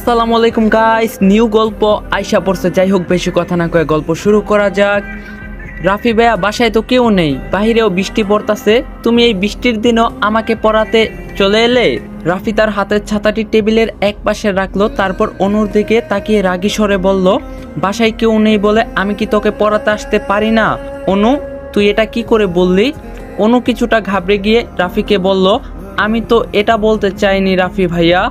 আসসালামু আলাইকুম guys, new গল্প আইসা পড়ছে। যাই হোক, বেশি কথা না কয়ে গল্প শুরু করা যাক। রাফি ভাইয়া, বাসায় তো কেউ নেই, বাহিরেও বৃষ্টি পড়তাছে, তুমি এই বৃষ্টির দিনও আমাকে পড়াতে চলে এলে? রাফি তার হাতের ছাতাটি টেবিলের এক পাশে রাখলো, তারপর অনুর দিকে তাকিয়ে রাগী স্বরে বলল, বাসায় কেউ নেই বলে আমি কি তোকে পড়াতে আসতে পারি না? অনু, তুই এটা কি করে বললি? অনু কিছুটা ঘাবড়ে গিয়ে রাফিকে বলল, আমি তো এটা বলতে চাইনি রাফি ভাইয়া।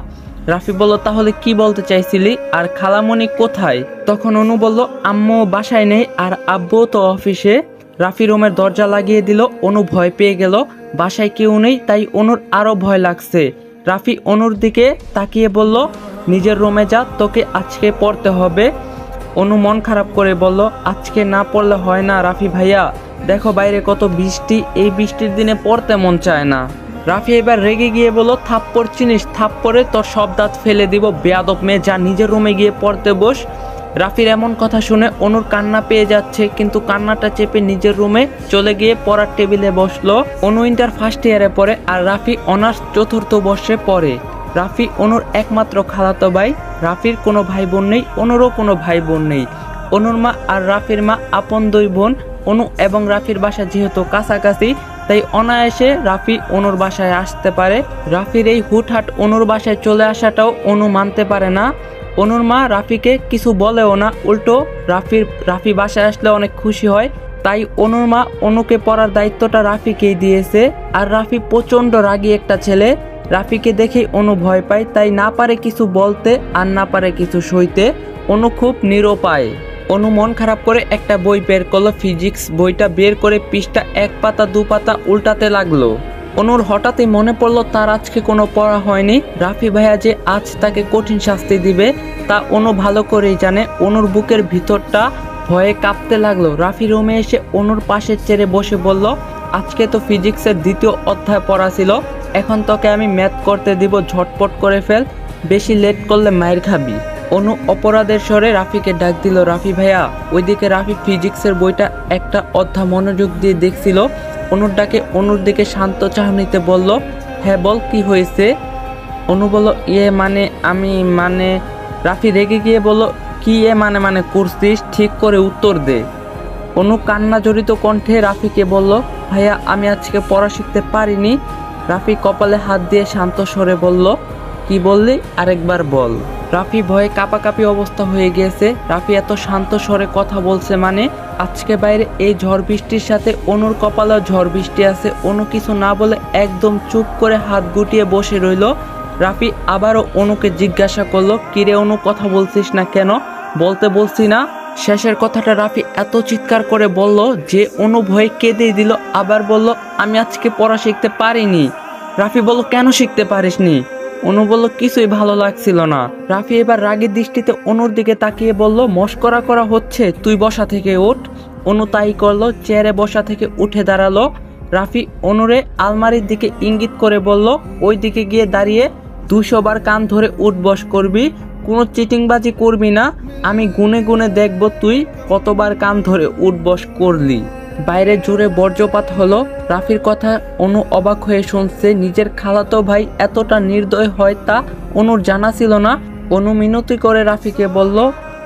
রাফি বলল, তাহলে কি বলতে চাইছিলি? আর খালামণি কোথায়? তখন অনু বলল, আম্মু বাসায় নেই আর আব্বু তো অফিসে। রাফি রুমের দরজা লাগিয়ে দিল। অনু ভয় পেয়ে গেল, বাসায় কেউ নেই, তাই অনুর আরো ভয় লাগছে। রাফি অনুর দিকে তাকিয়ে বলল, নিজের রুমে যা, তোকে আজকে পড়তে হবে। অনু মন খারাপ করে বলল, আজকে না পড়লে হয় না রাফি ভাইয়া, দেখো বাইরে কত বৃষ্টি, এই বৃষ্টির দিনে পড়তে মন চায় না। রাফি এবার রেগে গিয়ে বলল, থাপ্পড় চিনিস? থাপ্পড়ে তোর সব দাঁত ফেলে দিব, বেয়াদব মেয়ে, যা নিজের রুমে গিয়ে পড়তে বস। রাফির এমন কথা শুনে অনুর কান্না পেয়ে যাচ্ছে, কিন্তু কান্নাটা চেপে নিজের রুমে চলে গিয়ে পড়ার টেবিলে বসলো। অনু ইন্টার ফার্স্ট ইয়ারে পড়ে আর রাফি অনার্স চতুর্থ বর্ষে পড়ে। রাফি অনুর একমাত্র খালাতো ভাই। রাফির কোনো ভাই বোন নেই, অনুরও কোনো ভাই বোন নেই। অনুর মা আর রাফির মা আপন দুই বোন। অনু এবং রাফির বাসা যেহেতু কাছাকাছি, তাই অনায়াসে রাফি অনুর বাসায় আসতে পারে। রাফির এই হুটহাট অনুর বাসায় চলে আসাটাও অনু মানতে পারে না। অনুর মা রাফিকে কিছু বলেও না, উল্টো রাফি বাসায় আসলে অনেক খুশি হয়। তাই অনুর মা অনুকে পড়ার দায়িত্বটা রাফিকেই দিয়েছে। আর রাফি প্রচণ্ড রাগী একটা ছেলে। রাফিকে দেখেই অনু ভয় পায়, তাই না পারে কিছু বলতে আর না পারে কিছু সইতে। অনু খুব নিরুপায়। অনু মন খারাপ করে একটা বই বের করলো, ফিজিক্স বইটা বের করে পৃষ্ঠা এক পাতা দু পাতা উল্টাতে লাগলো। অনুর হঠাৎই মনে পড়লো তার আজকে কোনো পড়া হয়নি। রাফি ভাইয়া যে আজ তাকে কঠিন শাস্তি দিবে তা অনু ভালো করেই জানে। অনুর বুকের ভিতরটা ভয়ে কাঁপতে লাগলো। রাফি রুমে এসে অনুর পাশের চেয়ারে বসে বলল, আজকে তো ফিজিক্সের দ্বিতীয় অধ্যায় পড়া ছিল, এখন তোকে আমি ম্যাথ করতে দিব, ঝটপট করে ফেল, বেশি লেট করলে মায়ের খাবি। অনু অপরাধের স্বরে রাফিকে ডাক দিল, রাফি ভাইয়া। ওইদিকে রাফি ফিজিক্সের বইটা একটা অধ্যায় মনোযোগ দিয়ে দেখছিল। অনুর ডাকে অনুর দিকে শান্ত চাহনিতে বলল, হ্যাঁ বল, কি হয়েছে? অনু বলল, মানে রাফি রেগে গিয়ে বলল, কি মানে করছিস, ঠিক করে উত্তর দে। অনু কান্না জড়িত কণ্ঠে রাফিকে বলল, ভাইয়া আমি আজকে পড়া শিখতে পারিনি। রাফি কপালে হাত দিয়ে শান্ত স্বরে বলল, কি বললি, আরেকবার বল। রাফি ভয়ে কাঁপাকাঁপি অবস্থা হয়ে গিয়েছে। রাফি এত শান্ত স্বরে কথা বলছে মানে আজকে বাইরে এই ঝড় বৃষ্টির সাথে অনুর কপালেও ঝড় বৃষ্টি আছে। অনু কিছু না বলে একদম চুপ করে হাত গুটিয়ে বসে রইল। রাফি আবারও অনুকে জিজ্ঞাসা করলো, কিরে অনু, কথা বলছিস না কেন? বলতে বলছি না। শেষের কথাটা রাফি এত চিৎকার করে বলল যে অনু ভয়ে কেঁদে দিল। আবার বলল, আমি আজকে পড়া শিখতে পারিনি। রাফি বলল, কেন শিখতে পারিসনি? অনু বলল, কিছুই ভালো লাগছিল না। রাফি এবার রাগের দৃষ্টিতে অনুর দিকে তাকিয়ে বলল, মস্করা করা হচ্ছে, তুই বসা থেকে ওঠ। অনু তাই করলো, চেয়ারে বসা থেকে উঠে দাঁড়ালো। রাফি অনুরে আলমারির দিকে ইঙ্গিত করে বলল, ওই দিকে গিয়ে দাঁড়িয়ে 200 বার কান ধরে উঠ বস করবি, কোনো চিটিংবাজি করবি না। আমি গুনে গুনে দেখব তুই কতবার কান ধরে উঠ বস করলি। বাইরে জুড়ে বজ্রপাত হলো। রাফির কথা অনু অবাক হয়ে শুনছে। নিজের খালাতো ভাই এতটা নির্দয় হয় তা অনুর জানা ছিল না। অনু মিনতি করে রাফিকে বলল,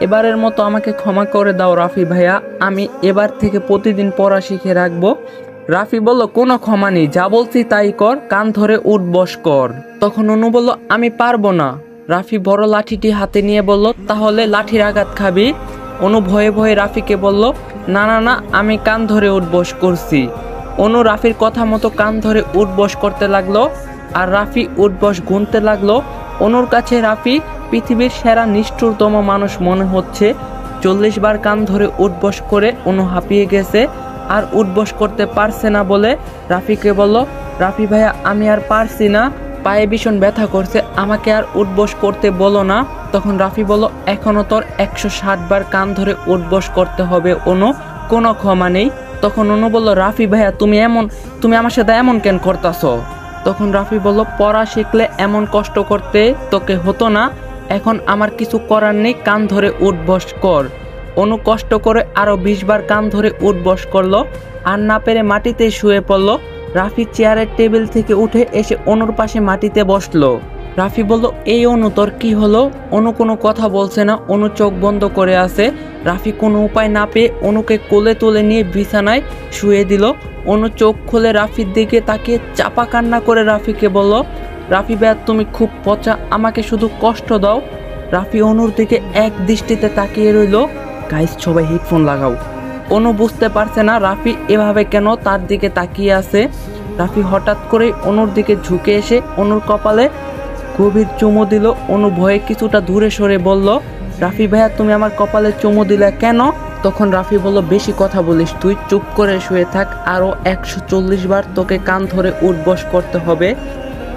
এবারের মতো আমাকে ক্ষমা করে দাও রাফি ভাইয়া, আমি এবার থেকে প্রতিদিন পড়া শিখে রাখবো। রাফি বলল, কোনো ক্ষমা নেই, যা বলছি তাই কর, কান ধরে উঠ বস কর। তখন অনু বলল, আমি পারবো না। রাফি বড় লাঠিটি হাতে নিয়ে বলল, তাহলে লাঠির আঘাত খাবি। অনু ভয়ে ভয়ে রাফিকে বলল, না না না, আমি কান ধরে উঠবস করছি। অনু রাফির কথা মতো কান ধরে উঠবস করতে লাগলো আর রাফি উঠবস গুনতে লাগলো। অনুর কাছে রাফি পৃথিবীর সেরা নিষ্ঠুরতম মানুষ মনে হচ্ছে। 40 বার কান ধরে উঠবস করে অনু হাঁপিয়ে গেছে আর উঠবস করতে পারছে না বলে রাফিকে বলল, রাফি ভাইয়া আমি আর পারছি না, পায়ে ভীষণ ব্যথা করছে, আমাকে আর উঠবস করতে বলো না। তখন রাফি বলল, এখনো তোর 160 বার কান ধরে উঠবস করতে হবে অনু, কোনো ক্ষমা নেই। তখন অনু বলল, রাফি ভাইয়া তুমি আমার সাথে এমন কেন করতাছো? তখন রাফি বলল, পড়া শিখলে এমন কষ্ট করতে তোকে হতো না, এখন আমার কিছু করার নেই, কান ধরে উঠবস কর। অনু কষ্ট করে আরো 20 বার কান ধরে উঠবস করলো আর না পেরে মাটিতে শুয়ে পড়লো। রাফি চেয়ারের টেবিল থেকে উঠে এসে অনুর পাশে মাটিতে বসলো। রাফি বলল, এই অনু তোর কি হলো? অনু কোনো কথা বলছে না, অনু চোখ বন্ধ করে আছে। রাফি কোনো উপায় না পেয়ে অনুকে কোলে তুলে নিয়ে বিছানায় শুয়ে দিল। অনু চোখ খুলে রাফির দিকে তাকিয়ে চাপা কান্না করে রাফিকে বলল, রাফি ভাইয়া তুমি খুব পচা, আমাকে শুধু কষ্ট দাও। রাফি অনুর দিকে এক দৃষ্টিতে তাকিয়ে রইল। গাইস সবাই হেডফোন লাগাও। অনু বুঝতে পারছে না রাফি এভাবে কেন তার দিকে তাকিয়ে আছে। রাফি হঠাৎ করে অনুর দিকে ঝুঁকে এসে অনুর কপালে গভীর চুমু দিল। অনু ভয়ে কিছুটা দূরে সরে বলল, রাফি ভাইয়া তুমি আমার কপালে চুমু দিলে কেন? তখন রাফি বলল, বেশি কথা বলিস তুই, চুপ করে শুয়ে থাক, আরও 140 বার তোকে কান ধরে উঠবস করতে হবে।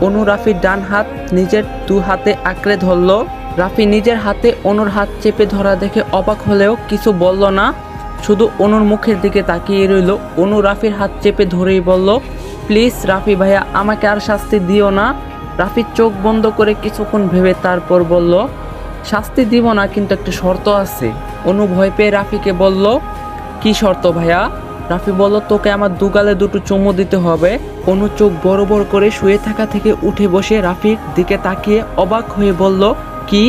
অনু রাফির ডান হাত নিজের দু হাতে আঁকড়ে ধরল। রাফি নিজের হাতে অনুর হাত চেপে ধরা দেখে অবাক হলেও কিছু বলল না, শুধু অনুর মুখের দিকে তাকিয়ে রইল। অনু রাফির হাত চেপে ধরেই বলল, প্লিজ রাফি ভাইয়া আমাকে আর শাস্তি দিও না। রাফি চোখ বন্ধ করে কিছুক্ষণ ভেবে তারপর বলল, শাস্তি দিব না, কিন্তু একটা শর্ত আছে। অনু ভয় পেয়ে রাফিকে বলল, কি শর্ত ভাইয়া? রাফি বলল, তোকে আমার দুগালে দুটো চুমু দিতে হবে। অনু চোখ বড় বড় করে শুয়ে থাকা থেকে উঠে বসে রাফির দিকে তাকিয়ে অবাক হয়ে বলল, কি?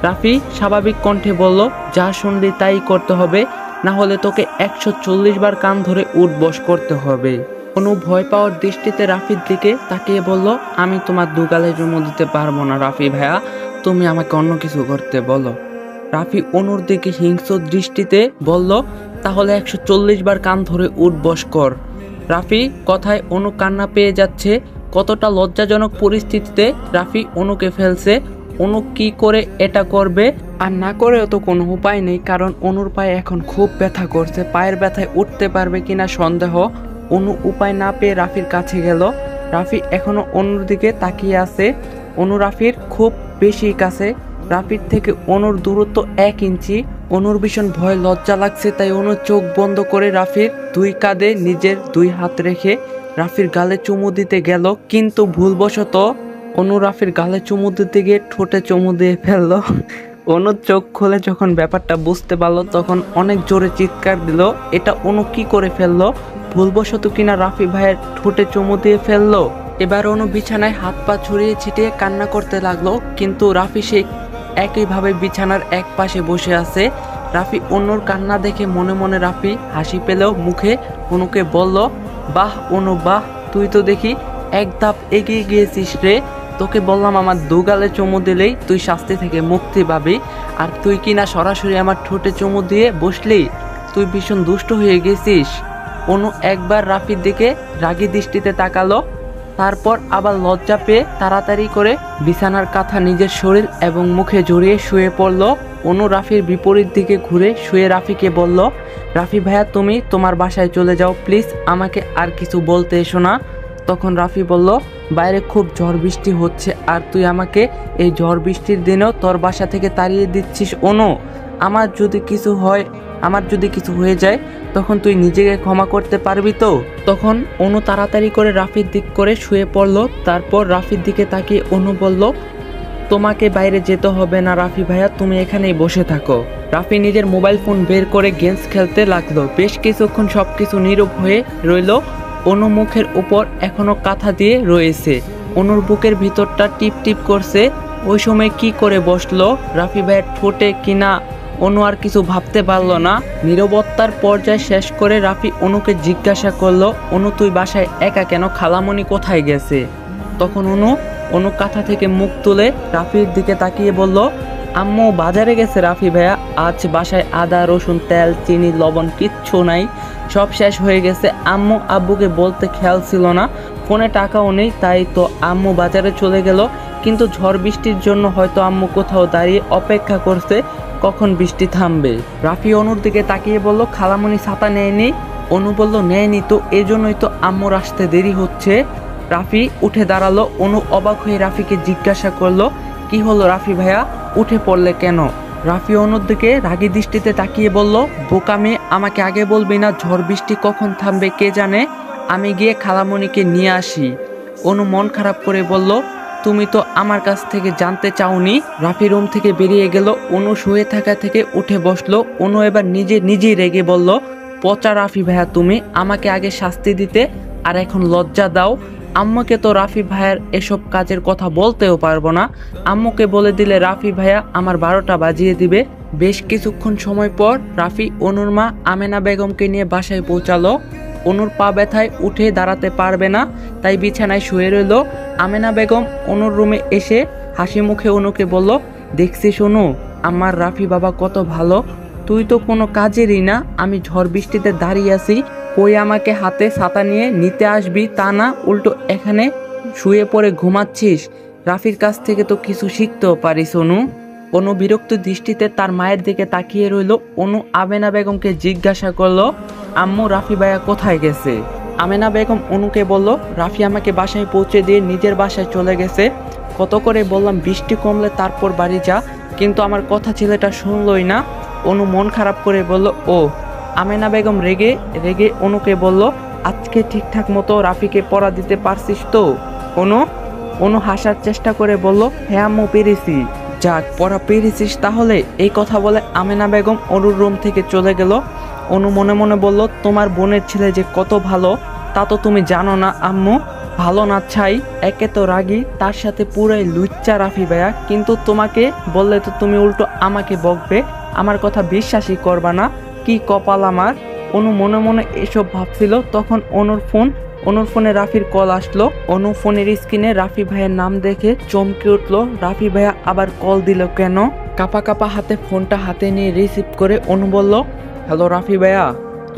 রাফি স্বাভাবিক কণ্ঠে বলল, যা শুনলি তাই করতে হবে, না হলে তোকে 140 বার কান ধরে উঠবস করতে হবে। অনু ভয় পাওয়ার দৃষ্টিতে রাফির দিকে তাকিয়ে বলল, আমি তোমার দুগালে চুমু দিতে পারবো না রাফি ভাইয়া, তুমি আমাকে অন্য কিছু করতে বলো। রাফি অনুর দিকে হিংস্র দৃষ্টিতে বলল, তাহলে 140 বার কান ধরে উঠবস কর। রাফি কথায় অনু কান্না পেয়ে যাচ্ছে। কতটা লজ্জাজনক পরিস্থিতিতে রাফি অনুকে ফেলছে। অনু কি করে এটা করবে? আর না করেও তো কোনো উপায় নেই, কারণ অনুর পায়ে এখন খুব ব্যথা করছে। পায়ের ব্যথায় উঠতে পারবে কিনা সন্দেহ। অনু উপায় না পেয়ে রাফির কাছে গেল। রাফি এখনো অনুর দিকে তাকিয়ে আছে। অনু রাফির খুব বেশি কাছে। রাফির থেকে অনুর দূরত্ব 1 ইঞ্চি। অনুর ভীষণ ভয় লজ্জা লাগছে, তাই অনু চোখ বন্ধ করে রাফির 2 কাঁধে নিজের 2 হাত রেখে রাফির গালে চুমু দিতে গেল, কিন্তু ভুলবশত অনু রাফির গালে চুমু দিতে গিয়ে ঠোঁটে চুমু দিয়ে ফেললো। অনু চোখ খুলে যখন ব্যাপারটা বুঝতে পারলো তখন অনেক জোরে চিৎকার দিল। এটা অনু কি করে ফেললো? ভুলবশত কিনা রাফি ভাইয়ের ঠোঁটে চুমু দিয়ে ফেললো। এবার অনু বিছানায় হাত পা ছড়িয়ে ছিটিয়ে কান্না করতে লাগলো, কিন্তু রাফি সেই একইভাবে বিছানার এক পাশে বসে আছে। রাফি অনুর কান্না দেখে মনে মনে রাফি হাসি পেলেও মুখে অনুকে বলল, বাহ অনু বাহ, তুই তো দেখি এক ধাপ এগিয়ে গিয়েছিস রে। তোকে বললাম আমার দুগালে চুমু দিলেই তুই শাস্তি থেকে মুক্তি পাবি, আর তুই কিনা সরাসরি আমার ঠোঁটে চুমু দিয়ে বসলি। তুই ভীষণ দুষ্ট হয়ে গেছিস। অনু একবার রাফির দিকে রাগী দৃষ্টিতে তাকালো, তারপর আবার লজ্জা পেয়ে তাড়াতাড়ি করে বিছানার কাঁথা নিজের শরীর এবং মুখে জড়িয়ে শুয়ে পড়ল। অনু রাফির বিপরীত দিকে ঘুরে শুয়ে রাফিকে বলল, রাফি ভাইয়া তুমি তোমার বাসায় চলে যাও প্লিজ, আমাকে আর কিছু বলতে এসো না। তখন রাফি বলল, বাইরে খুব ঝড় বৃষ্টি হচ্ছে, আর তুই আমাকে এই ঝড় বৃষ্টির দিনেও তোর বাসা থেকে তাড়িয়ে দিচ্ছিস। অনু আমার যদি কিছু হয়ে যায় তখন তুই নিজেকে ক্ষমা করতে পারবি তো? তখন অনু তাড়াতাড়ি করে রাফির দিক করে শুয়ে পড়ল। তারপর রাফির দিকে তাকিয়ে অনু বলল, তোমাকে বাইরে যেতে হবে না রাফি ভাইয়া, তুমি এখানেই বসে থাকো। রাফি নিজের মোবাইল ফোন বের করে গেমস খেলতে লাগলো। বেশ কিছুক্ষণ সবকিছু নীরব হয়ে রইল। অনু মুখের উপর এখনো কাঁথা দিয়ে রয়েছে। অনুর বুকের ভিতরটা টিপ টিপ করছে। ওই সময় কি করে বসলো রাফি ভাইয়ের ঠোঁটে কিনা অনু আর কিছু ভাবতে পারল না। নীরবতার পর্যায় শেষ করে রাফি অনুকে জিজ্ঞাসা করলো, অনু তুই বাসায় একা কেন, খালামণি কোথায় গেছে? তখন অনু কাঁথা থেকে মুখ তুলে রাফির দিকে তাকিয়ে বলল, আম্মু বাজারে গেছে রাফি ভাইয়া, আজ বাসায় আদা রসুন তেল চিনি লবণ কিচ্ছু নাই, সব শেষ হয়ে গেছে। আম্মু আব্বুকে বলতে খেয়াল ছিল না, ফোনে টাকাও নেই, তাই তো আম্মু বাজারে চলে গেল। কিন্তু ঝড় বৃষ্টির জন্য হয়তো আম্মু কোথাও দাঁড়িয়ে অপেক্ষা করছে কখন বৃষ্টি থামবে। রাফি অনুর দিকে তাকিয়ে বলল, খালামণি ছাতা নেয়নি? অনু বলল, নেয়নি তো, এজন্যই তো আম্মুর আসতে দেরি হচ্ছে। রাফি উঠে দাঁড়ালো। অনু অবাক হয়ে রাফিকে জিজ্ঞাসা করলো, কি হলো রাফি ভাইয়া, উঠে পড়লে কেন? রাফি অনুর দিকে রাগী দৃষ্টিতে তাকিয়ে বলল, বোকা মেয়ে, আমাকে আগে বলবি না ঝড় বৃষ্টি কখন থামবে কে জানে, আমি গিয়ে খালামণিকে নিয়ে আসি। অনু মন খারাপ করে বলল, তুমি তো আমার কাছ থেকে জানতে চাওনি। রাফি রুম থেকে বেরিয়ে গেল। অনু শুয়ে থাকা থেকে উঠে বসলো। অনু এবার নিজেই রেগে বলল, পচা রাফি ভাইয়া তুমি, আমাকে আগে শাস্তি দিতে আর এখন লজ্জা দাও। আম্মুকে তো রাফি ভাইয়ার এসব কাজের কথা বলতেও পারবো না। আম্মুকে বলে দিলে রাফি ভাইয়া আমার 12টা বাজিয়ে দিবে। বেশ কিছুক্ষণ সময় পর রাফি অনুর মা আমেনা বেগমকে নিয়ে বাসায় পৌঁছালো। অনুর পা ব্যথায় উঠে দাঁড়াতে পারবে না, তাই বিছানায় শুয়ে রইল। আমেনা বেগম অনুর রুমে এসে হাসি মুখে অনুকে বলল, দেখছিস অনু, আমার রাফি বাবা কত ভালো। তুই তো কোনো কাজেরই না, আমি ঝড় বৃষ্টিতে দাঁড়িয়ে আছি, কই আমাকে হাতে ছাতা নিয়ে নিতে আসবি তা না, উল্টো এখানে শুয়ে পড়ে ঘুমাচ্ছিস। রাফির কাছ থেকে তো কিছু শিখতেও পারিস অনু। অনু বিরক্ত দৃষ্টিতে তার মায়ের দিকে তাকিয়ে রইল। অনু আমেনা বেগমকে জিজ্ঞাসা করলো, আম্মু রাফি ভাইয়া কোথায় গেছে? আমেনা বেগম অনুকে বলল, রাফি আমাকে বাসায় পৌঁছে দিয়ে নিজের বাসায় চলে গেছে। কত করে বললাম বৃষ্টি কমলে তারপর বাড়ি যা, কিন্তু আমার কথা ছেলেটা শুনলই না। অনু মন খারাপ করে বলল, ও। আমেনা বেগম রেগে রেগে অনুকে বলল, আজকে ঠিকঠাক মতো রাফিকে পড়া দিতে পারছিস তো? অনু হাসার চেষ্টা করে বলল, হ্যাঁ আম্মু পেরেছি। যাক, পড়া পেরেছিস তাহলে। এই কথা বলে আমেনা বেগম অনুর রুম থেকে চলে গেল। অনু মনে মনে বলল, তোমার বোনের ছেলে যে কত ভালো তা তো তুমি জানো না আম্মু। ভালো না ছাই, একে তো রাগী, তার সাথে পুরাই লুচ্চা রাফি ভাইয়া, কিন্তু তোমাকে বললে তো তুমি উল্টো আমাকে বকবে, আমার কথা বিশ্বাসই করবা না। কি কপাল আমার। অনু মনে মনে এসব ভাবছিল, তখন অনুর ফোনে রাফির কল আসলো। অনু ফোনের স্ক্রিনে রাফি ভাইয়ের নাম দেখে চমকে উঠলো। রাফি ভাইয়া আবার কল দিল কেন? কাপা কাপা হাতে ফোনটা হাতে নিয়ে রিসিভ করে অনু বলল, হ্যালো রাফি ভাইয়া।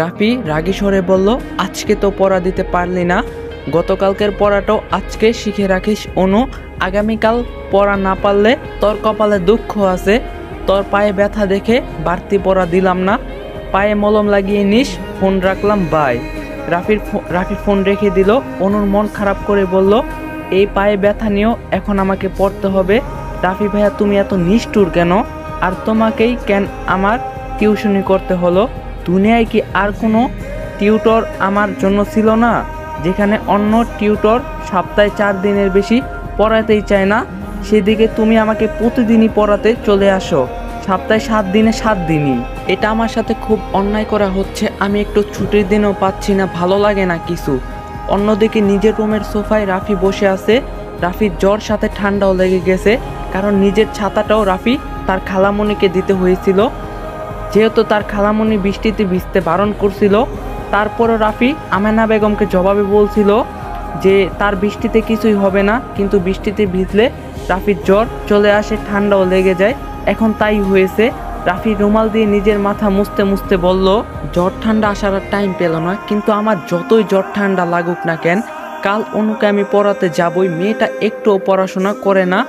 রাফি রাগী স্বরে বলল, আজকে তো পড়া দিতে পারলি না, গতকালকের পড়াটাও আজকে শিখে রাখিস অনু, আগামীকাল পড়া না পারলে তোর কপালে দুঃখ আছে। তোর পায়ে ব্যথা দেখে বাড়তি পড়া দিলাম না, পায়ে মলম লাগিয়ে নিস, ফোন রাখলাম, বাই। রাফি ফোন রেখে দিল। অনুর মন খারাপ করে বলল, এই পায়ে ব্যথা নিয়েও এখন আমাকে পড়তে হবে? রাফি ভাইয়া তুমি এত নিষ্ঠুর কেন? আর তোমাকেই কেন আমার টিউশনি করতে হলো? দুনিয়ায় কি আর কোনো টিউটর আমার জন্য ছিল না, যেখানে অন্য টিউটর সপ্তাহে 4 দিনের বেশি পড়াতেই চায় না, সেদিকে তুমি আমাকে প্রতিদিনই পড়াতে চলে আসো, সপ্তাহে 7 দিনে 7 দিনই। এটা আমার সাথে খুব অন্যায় করা হচ্ছে, আমি একটু ছুটির দিনও পাচ্ছি না, ভালো লাগে না কিছু। অন্যদিকে নিজের রুমের সোফায় রাফি বসে আছে। রাফির জ্বর সাথে ঠান্ডাও লেগে গেছে, কারণ নিজের ছাতাটাও রাফি তার খালামণিকে দিতে হয়েছিল, যেহেতু তার খালামণি বৃষ্টিতে ভিজতে বারণ করছিল। তারপরও রাফি আমেনা বেগমকে জবাবে বলছিল যে তার বৃষ্টিতে কিছুই হবে না, কিন্তু বৃষ্টিতে ভিজলে রাফির জ্বর চলে আসে, ঠান্ডাও লেগে যায়। এখন তাই হয়েছে। রাফি রুমাল দিয়ে নিজের মাথা মুছতে মুছতে বলল, জ্বর ঠান্ডা আসার আর টাইম পেল না, কিন্তু আমার যতই জ্বর ঠান্ডা লাগুক না কেন, কাল অনুকে আমি পড়াতে যাবই। মেয়েটা একটুও পড়াশোনা করে না,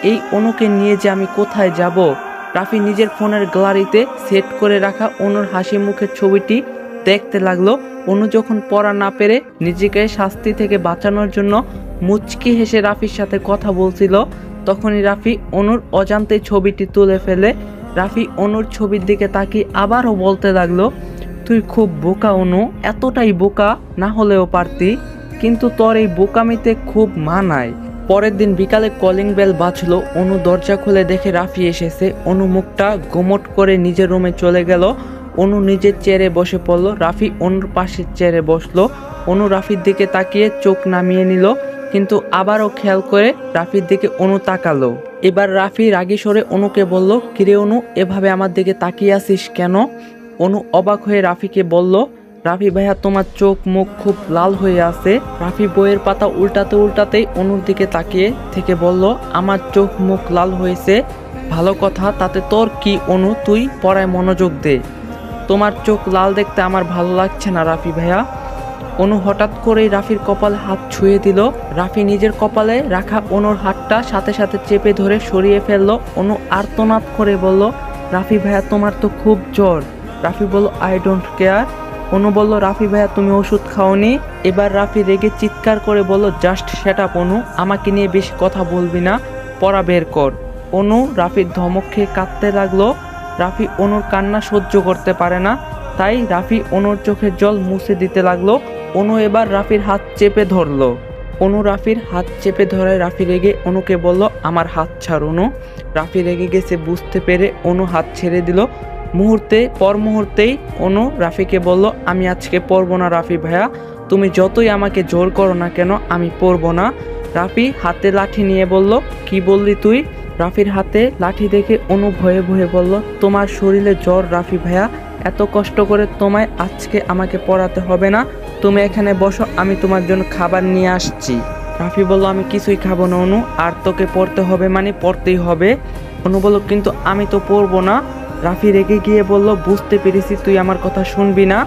এই অনুকে নিয়ে যে আমি কোথায় যাব? রাফি নিজের ফোনের গ্যালারিতে সেট করে রাখা অনুর হাসি মুখের ছবিটি দেখতে লাগলো। অনু যখন পড়া না পেরে নিজেকে শাস্তি থেকে বাঁচানোর জন্য মুচকি হেসে রাফির সাথে কথা বলছিল, তখনই রাফি অনুর অজান্তে ছবিটি তুলে ফেলে। রাফি অনুর ছবির দিকে তাকিয়ে আবারও বলতে লাগলো, তুই খুব বোকা অনু, এতটাই বোকা না হলেও পারতি, কিন্তু তোর এই বোকামিতে খুব মানায়। পরের দিন বিকালে কলিং বেল বাজলো। অনু দরজা খুলে দেখে রাফি এসেছে। অনু মুখটা গোমট করে নিজের রুমে চলে গেল। অনু নিজের চেয়ারে বসে পড়লো। রাফি অনুর পাশের চেয়ারে বসলো। অনু রাফির দিকে তাকিয়ে চোখ নামিয়ে নিল, কিন্তু আবারও খেয়াল করে রাফির দিকে অনু তাকালো। এবার রাফি রাগী স্বরে অনুকে বলল, কিরে অনু, এভাবে আমার দিকে তাকিয়ে আছিস কেন? অনু অবাক হয়ে রাফিকে বলল, রাফি ভাইয়া তোমার চোখ মুখ খুব লাল হয়ে আছে। রাফি বইয়ের পাতা উল্টাতে উল্টাতেই অনুর দিকে তাকিয়ে থেকে বলল, আমার চোখ মুখ লাল হয়েছে ভালো কথা, তাতে তোর কি অনু, তুই পড়ায় মনোযোগ দে। তোমার চোখ লাল দেখতে আমার ভালো লাগছে না রাফি ভাইয়া। অনু হঠাৎ করেই রাফির কপালে হাত ছুঁয়ে দিল। রাফি নিজের কপালে রাখা অনুর হাতটা সাথে সাথে চেপে ধরে সরিয়ে ফেলল। অনু আর্তনাদ করে বলল, রাফি ভাইয়া তোমার তো খুব জ্বর। রাফি বলল, আই ডোন্ট কেয়ার। অনু বলল, রাফি ভাইয়া তুমি ওষুধ খাওনি? এবার রাফি রেগে চিৎকার করে বলল, জাস্ট সেট আপ অনু, আমাকে নিয়ে বেশি কথা বলবি না, পড়া বের কর। অনু রাফির ধমক খেয়ে কাঁদতে লাগলো। রাফি অনুর কান্না সহ্য করতে পারে না, তাই রাফি অনুর চোখের জল মুছে দিতে লাগলো। অনু এবার রাফির হাত চেপে ধরলো। অনু রাফির হাত চেপে ধরে রাফি রেগে অনুকে বলল, আমার হাত ছাড় অনু। রাফি রেগে গেছে বুঝতে পেরে অনু হাত ছেড়ে দিল। মুহূর্তেই অনু রাফিকে বলল, আমি আজকে পড়বো না রাফি ভাইয়া, তুমি যতই আমাকে জোর করো না কেন আমি পরবো না। রাফি হাতে লাঠি নিয়ে বলল, কি বললি তুই? রাফির হাতে লাঠি দেখে অনু ভয়ে ভয়ে বলল, তোমার শরীরে জ্বর রাফি ভাইয়া, এত কষ্ট করে তোমায় আজকে আমাকে পড়াতে হবে না, তুমি এখানে বসো, আমি তোমার জন্য খাবার নিয়ে আসছি। রাফি বলল, আমি কিছুই খাবো না অনু, আর তোকে পড়তে হবে মানে পড়তেই হবে। অনু বলল, কিন্তু আমি তো পড়বো না। রাফি রেগে গিয়ে বলল, বুঝতে পেরেছি তুই আমার কথা শুনবি না,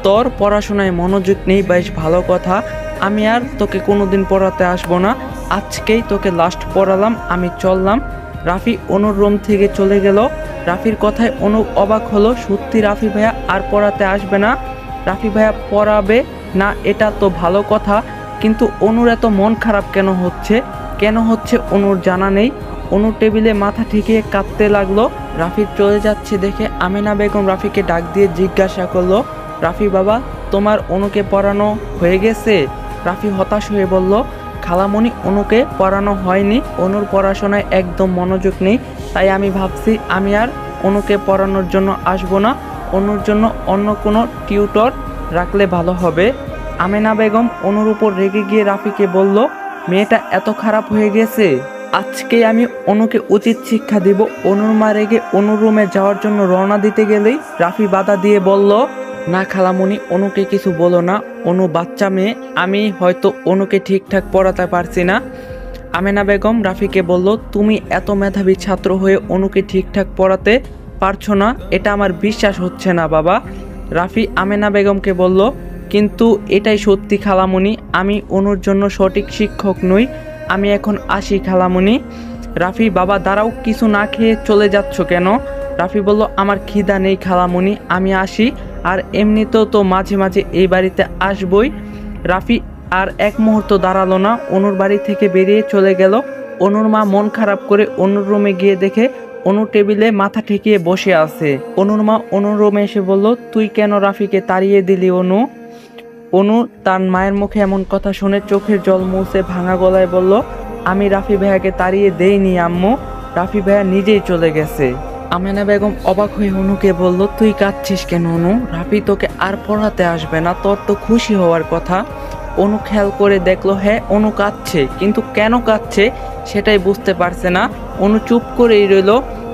তোর পড়াশোনায় মনোযোগ নেই, বেশ ভালো কথা। আমি আর তোকে কোনোদিন পড়াতে আসবো না, আজকেই তোকে লাস্ট পড়ালাম, আমি চললাম। রাফি অনুর রুম থেকে চলে গেল। রাফির কথায় অনু অবাক হলো, সত্যি রাফি ভাইয়া আর পড়াতে আসবে না? রাফি ভাইয়া পড়াবে না এটা তো ভালো কথা, কিন্তু অনুর এত মন খারাপ কেন হচ্ছে অনুর জানা নেই। অনুর টেবিলে মাথা ঠেকিয়ে কাঁদতে লাগলো। রাফি চলে যাচ্ছে দেখে আমেনা বেগম রাফিকে ডাক দিয়ে জিজ্ঞাসা করলো, রাফি বাবা, তোমার অনুকে পড়ানো হয়ে গেছে? রাফি হতাশ হয়ে বলল, খালামণি, অনুকে পড়ানো হয়নি, অনুর পড়াশোনায় একদম মনোযোগ নেই, তাই আমি ভাবছি আমি আর অনুকে পড়ানোর জন্য আসবো না, অনুর জন্য অন্য কোনো টিউটর রাখলে ভালো হবে। আমেনা বেগম অনুর উপর রেগে গিয়ে রাফিকে বলল, মেয়েটা এত খারাপ হয়ে গেছে, আজকে আমি অনুকে উচিত শিক্ষা দিব। অনুর মা রেগে অনুর রুমে যাওয়ার জন্য রওনা দিতে গেলেই রাফি বাধা দিয়ে বলল, না খালামণি, অনুকে কিছু বলো না, অনু বাচ্চা মেয়ে, আমি হয়তো অনুকে ঠিকঠাক পড়াতে পারছি না। আমেনা বেগম রাফিকে বলল, তুমি এত মেধাবী ছাত্র হয়ে অনুকে ঠিকঠাক পড়াতে পারছো না, এটা আমার বিশ্বাস হচ্ছে না বাবা। রাফি আমেনা বেগমকে বলল, কিন্তু এটাই সত্যি খালামণি, আমি অনুর জন্য সঠিক শিক্ষক নই, আমি এখন আসি খালামণি। রাফি, বাবা দাঁড়াও, কিছু না খেয়ে চলে যাচ্ছ কেন? রাফি বলল, আমার খিদা নেই খালামণি, আমি আসি, আর এমনিতেও তো মাঝে মাঝে এই বাড়িতে আসবই। রাফি আর এক মুহূর্ত দাঁড়ালো না, অনুর বাড়ি থেকে বেরিয়ে চলে গেল। অনুর মা মন খারাপ করে অনুর রুমে গিয়ে দেখে অনু টেবিলে মাথা ঠেকিয়ে বসে আছে। অনুর মা অনুর রুমে এসে বলল, তুই কেন রাফিকে তাড়িয়ে দিলি অনু? অনু তার মায়ের মুখে এমন কথা শুনে চোখের জল মুছে ভাঙা গলায় বলল, আমি রাফি ভাইয়াকে তাড়িয়ে দেইনি আম্মু, রাফি ভাইয়া নিজেই চলে গেছে। আমেনা বেগম অবাক হয়ে অনুকে বলল, তুই কাঁদছিস কেন অনু? রাফি তোকে আর পড়াতে আসবে না, তোর তো খুশি হওয়ার কথা। অনু খেয়াল করে দেখলো, হ্যাঁ অনু কাঁদছে, কিন্তু কেন কাঁদছে সেটাই বুঝতে পারছে না। অনু চুপ করেই রইল।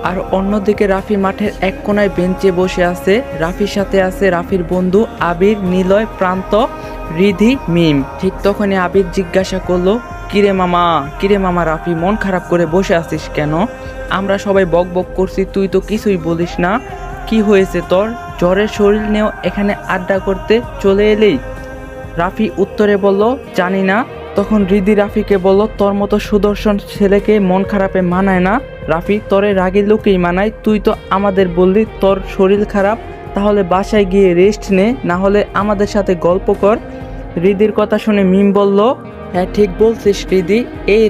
আর অন্যদিকে রাফি মাঠের এক কোনায় বেঞ্চে বসে আছে। রাফির সাথে আছে রাফির বন্ধু আবির, নিলয়, প্রান্ত, রিধি, মিম। ঠিক তখনই আবির জিজ্ঞাসা করলো, কিরে মামা রাফি, মন খারাপ করে বসে আছিস কেন? আমরা সবাই বক বক করছি, তুই তো কিছুই বলিস না, কি হয়েছে তোর? জ্বরের শরীর নিয়েও এখানে আড্ডা করতে চলে এলি? রাফি উত্তরে বলল, জানি না। তখন রিদি রাফিকে বলল, তোর মতো সুদর্শন ছেলেকে মন খারাপে মানায় না রাফি, তোরে রাগী লোকেই মানায়, তুই তো আমাদের বললি তোর শরীর খারাপ, তাহলে বাসায় গিয়ে রেস্ট নে, না হলে আমাদের সাথে গল্প কর। রিদির কথা শুনে মিম বলল, হ্যাঁ ঠিক বলছিস রিদি, এই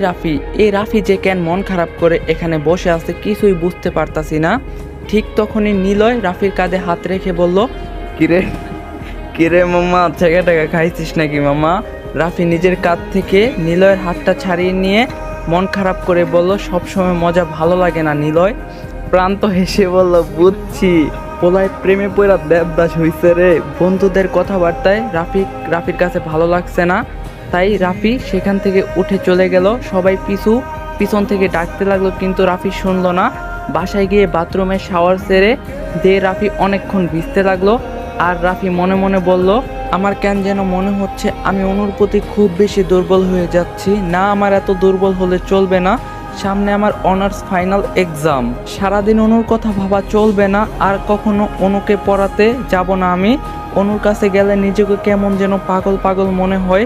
রাফি যে কেন মন খারাপ করে এখানে বসে আছে কিছুই বুঝতে পারতাছি না। ঠিক তখনই নিলয় রাফির কাঁধে হাত রেখে বলল, কিরে কিরে মামা, ছেঁকা টেকা খাইছিস নাকি মামা? রাফি নিজের কাঁধ থেকে নিলয়ের হাতটা ছাড়িয়ে নিয়ে মন খারাপ করে বলল, সবসময় মজা ভালো লাগে না নিলয়। প্রান্ত হেসে বলল, বুঝছি, পোলায় প্রেমে পড়া দেবদাস হইছে রে। বন্ধুদের কথাবার্তায় রাফির কাছে ভালো লাগছে না, তাই রাফি সেখান থেকে উঠে চলে গেল। সবাই পিছন থেকে ডাকতে লাগলো, কিন্তু রাফি শুনলো না। বাসায় গিয়ে বাথরুমে শাওয়ার সেরে দিয়ে রাফি অনেকক্ষণ ভিজতে লাগলো। আর রাফি মনে মনে বলল, আমার কেন যেন মনে হচ্ছে আমি অনুর প্রতি খুব বেশি দুর্বল হয়ে যাচ্ছি। না, আমার এত দুর্বল হলে চলবে না, সামনে আমার অনার্স ফাইনাল এক্সাম, সারাদিন অনুর কথা ভাবা চলবে না, আর কখনো অনুকে পড়াতে যাব না আমি। অনুর কাছে গেলে নিজেকে কেমন যেন পাগল পাগল মনে হয়,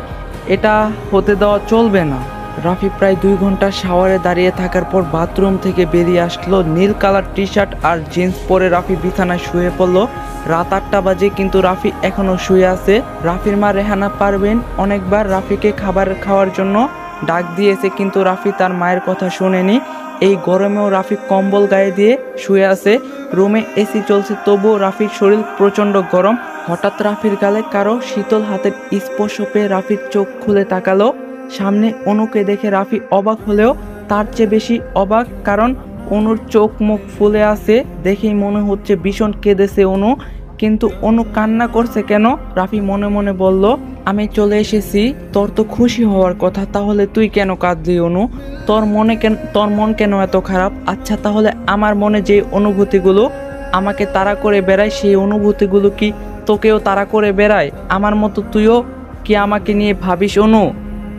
এটা হতে দেওয়া চলবে না। রাফি প্রায় 2 ঘন্টা শাওয়ারে দাঁড়িয়ে থাকার পর বাথরুম থেকে বেরিয়ে আসলো। নীল কালার টি শার্ট আর জিন্স পরে রাফি বিছানায় শুয়ে পড়লো। রাত 8টা বাজে, কিন্তু রাফি এখনো শুয়ে আছে। রাফির মা রেহানা পারবেন অনেকবার রাফিকে খাবার খাওয়ার জন্য ডাক দিয়েছে, কিন্তু রাফি তার মায়ের কথা শোনেনি। এই গরমেও রাফি কম্বল গায়ে দিয়ে শুয়ে আছে। রুমে এসি চলছে, তবুও রাফির শরীর প্রচণ্ড গরম। হঠাৎ রাফির গালে কারো শীতল হাতের স্পর্শ পেয়ে রাফির চোখ খুলে তাকালো। সামনে অনুকে দেখে রাফি অবাক হলেও তার চেয়ে বেশি অবাক, কারণ অনুর চোখ মুখ ফুলে আছে। দেখেই মনে হচ্ছে ভীষণ কেঁদেছে অনু, কিন্তু অনু কান্না করছে কেন? রাফি মনে মনে বলল, আমি চলে এসেছি, তোর তো খুশি হওয়ার কথা, তাহলে তুই কেন কাঁদলি অনু? তোর মন কেন এত খারাপ? আচ্ছা তাহলে আমার মনে যে অনুভূতিগুলো আমাকে তাড়া করে বেড়ায়, সেই অনুভূতিগুলো কি তোকেও তাড়া করে বেড়ায়? আমার মতো তুইও কি আমাকে নিয়ে ভাবিস অনু?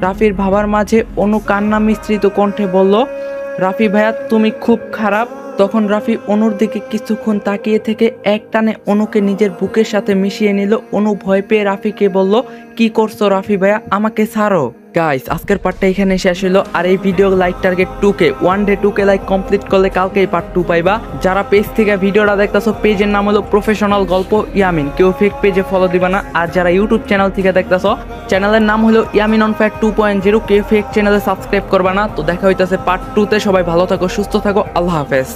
রাফির ভাবার মাঝে অনু কান্না মিশ্রিত কণ্ঠে বলল, রাফি ভাইয়া তুমি খুব খারাপ। তখন রাফি অনুর দিকে কিছুক্ষণ তাকিয়ে থেকে একটানে অনুকে নিজের বুকের সাথে মিশিয়ে নিল। অনু ভয় পেয়ে রাফিকে বলল, কি করছো রাফি ভাইয়া, আমাকে ছাড়ো। গাইস আজকের পার্টটা এখানে শেষ হলো। আর এই video like target 2K, 2K like complete করলে কালকেই পার্ট 2 পাইবা। যারা পেজ থেকে ভিডিওটা দেখতেছো, পেজের নাম হলো প্রফেশনাল গল্প ইয়ামিন, কেউ ফেক পেজে ফলো দিবা না। আর যারা ইউটিউব চ্যানেল থেকে দেখতেছো, চ্যানেলের নাম হলো ইয়ামিন অন ফায়ার 2.0, কেউ ফেক চ্যানেলে সাবস্ক্রাইব করবা না। তো দেখা হইতাছে পার্ট 2 তে। সবাই ভালো থাকো, সুস্থ থাকো, আল্লাহ হাফেজ।